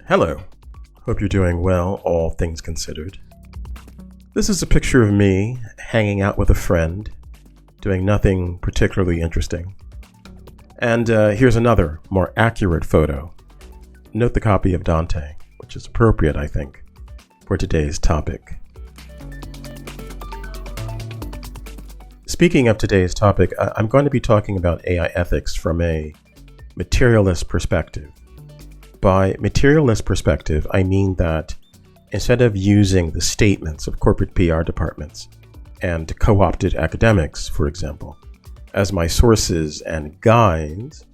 Hello. Hope you're doing well, all things considered. This is a picture of me hanging out with a friend, doing nothing particularly interesting. And here's another, more accurate photo. Note the copy of Dante, which is appropriate, I think, for today's topic. Speaking of today's topic, I'm going to be talking about AI ethics from a materialist perspective. By materialist perspective, I mean that instead of using the statements of corporate PR departments and co-opted academics, for example, as my sources and guides,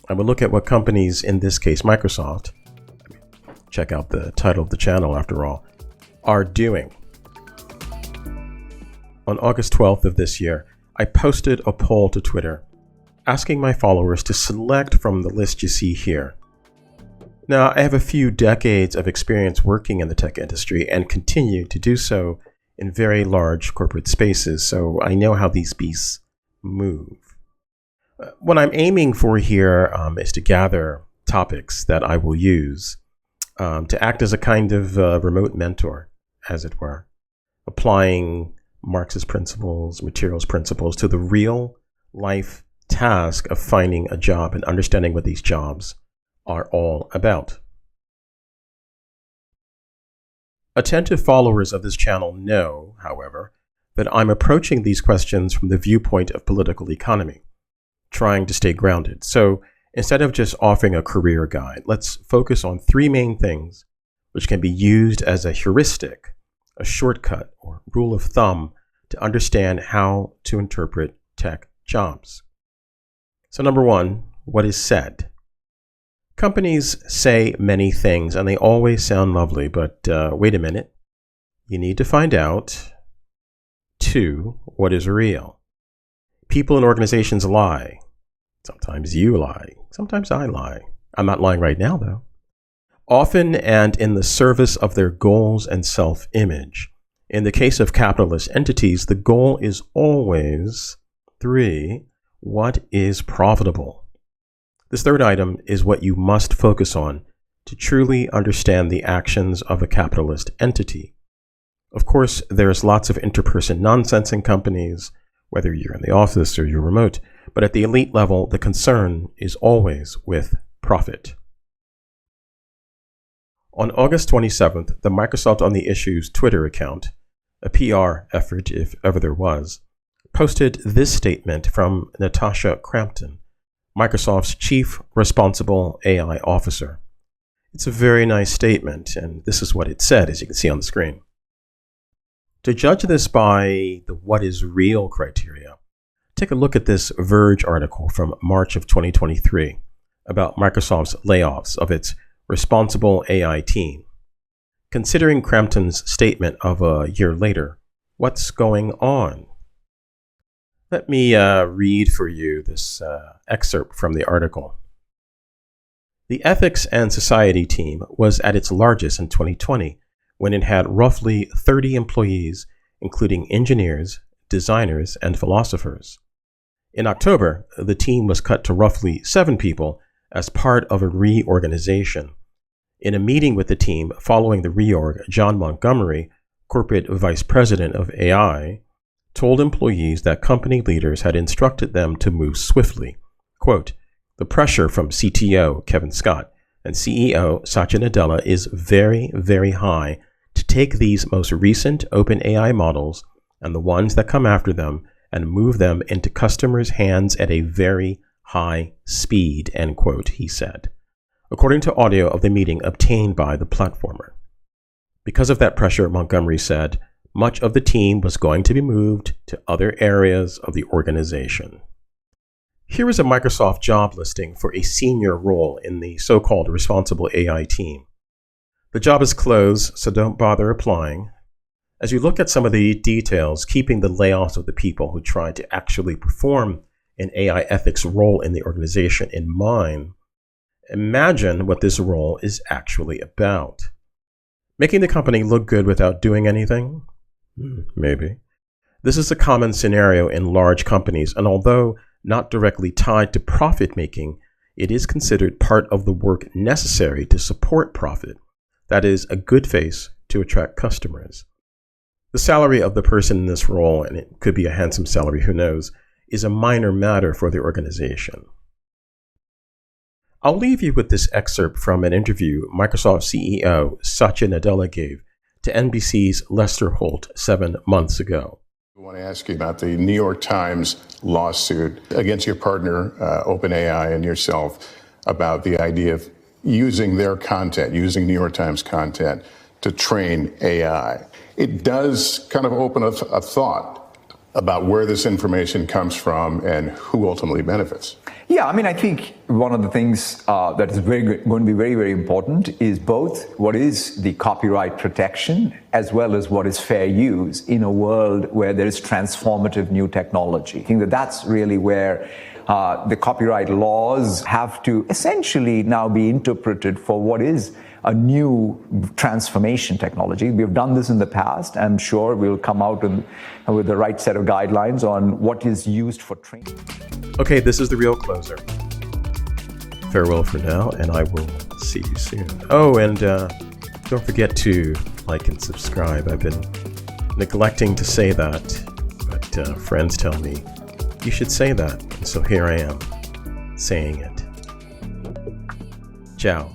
I will look at what companies, in this case Microsoft, check out the title of the channel after all, are doing. On August 12th of this year, I posted a poll to Twitter asking my followers to select from the list you see here. Now, I have a few decades of experience working in the tech industry and continue to do so in very large corporate spaces, so I know how these beasts move. What I'm aiming for here is to gather topics that I will use to act as a kind of remote mentor, as it were, applying Marxist principles, materials principles to the real life task of finding a job and understanding what these jobs are all about. Attentive followers of this channel know, however, that I'm approaching these questions from the viewpoint of political economy, trying to stay grounded. So instead of just offering a career guide, let's focus on three main things which can be used as a heuristic, a shortcut, or rule of thumb to understand how to interpret tech jobs. So number one, what is said? Companies say many things and they always sound lovely, but wait a minute. You need to find out, two, what is real. People and organizations lie. Sometimes you lie. Sometimes I lie. I'm not lying right now, though. Often and in the service of their goals and self-image. In the case of capitalist entities, the goal is always, three, what is profitable. This third item is what you must focus on to truly understand the actions of a capitalist entity. Of course, there's lots of interperson nonsense in companies, whether you're in the office or you're remote, but at the elite level, the concern is always with profit. On August 27th, the Microsoft on the Issues Twitter account, a PR effort if ever there was, posted this statement from Natasha Crampton, Microsoft's Chief Responsible AI Officer. It's a very nice statement, and this is what it said, as you can see on the screen. To judge this by the what is real criteria, take a look at this Verge article from March of 2023 about Microsoft's layoffs of its responsible AI team. Considering Crampton's statement of a year later, what's going on? Let me read for you this excerpt from the article. The Ethics and Society team was at its largest in 2020, when it had roughly 30 employees, including engineers, designers, and philosophers. In October, the team was cut to roughly 7 people as part of a reorganization. In a meeting with the team following the reorg, John Montgomery, corporate vice president of AI, told employees that company leaders had instructed them to move swiftly. Quote, the pressure from CTO Kevin Scott and CEO Satya Nadella is very, very high to take these most recent open AI models and the ones that come after them and move them into customers' hands at a very high speed, end quote, he said, according to audio of the meeting obtained by the platformer. Because of that pressure, Montgomery said, much of the team was going to be moved to other areas of the organization. Here is a Microsoft job listing for a senior role in the so-called responsible AI team. The job is closed, so don't bother applying. As you look at some of the details, keeping the layoffs of the people who tried to actually perform an AI ethics role in the organization in mind, imagine what this role is actually about. Making the company look good without doing anything? Maybe. This is a common scenario in large companies, and although not directly tied to profit making, it is considered part of the work necessary to support profit. That is, a good face to attract customers. The salary of the person in this role, and it could be a handsome salary, who knows, is a minor matter for the organization. I'll leave you with this excerpt from an interview Microsoft CEO Satya Nadella gave to NBC's Lester Holt 7 months ago. I want to ask you about the New York Times lawsuit against your partner, OpenAI, and yourself about the idea of using their content, using New York Times content to train AI. It does kind of open a thought about where this information comes from and who ultimately benefits. Yeah, I mean, I think one of the things that is going to be very, very important is both what is the copyright protection as well as what is fair use in a world where there is transformative new technology. I think that that's really where the copyright laws have to essentially now be interpreted for what is a new transformation technology. We've done this in the past. I'm sure we'll come out with the right set of guidelines on what is used for training. Okay, this is the real closer. Farewell for now, and I will see you soon. Oh, and don't forget to like and subscribe. I've been neglecting to say that, but friends tell me you should say that. And so here I am, saying it. Ciao.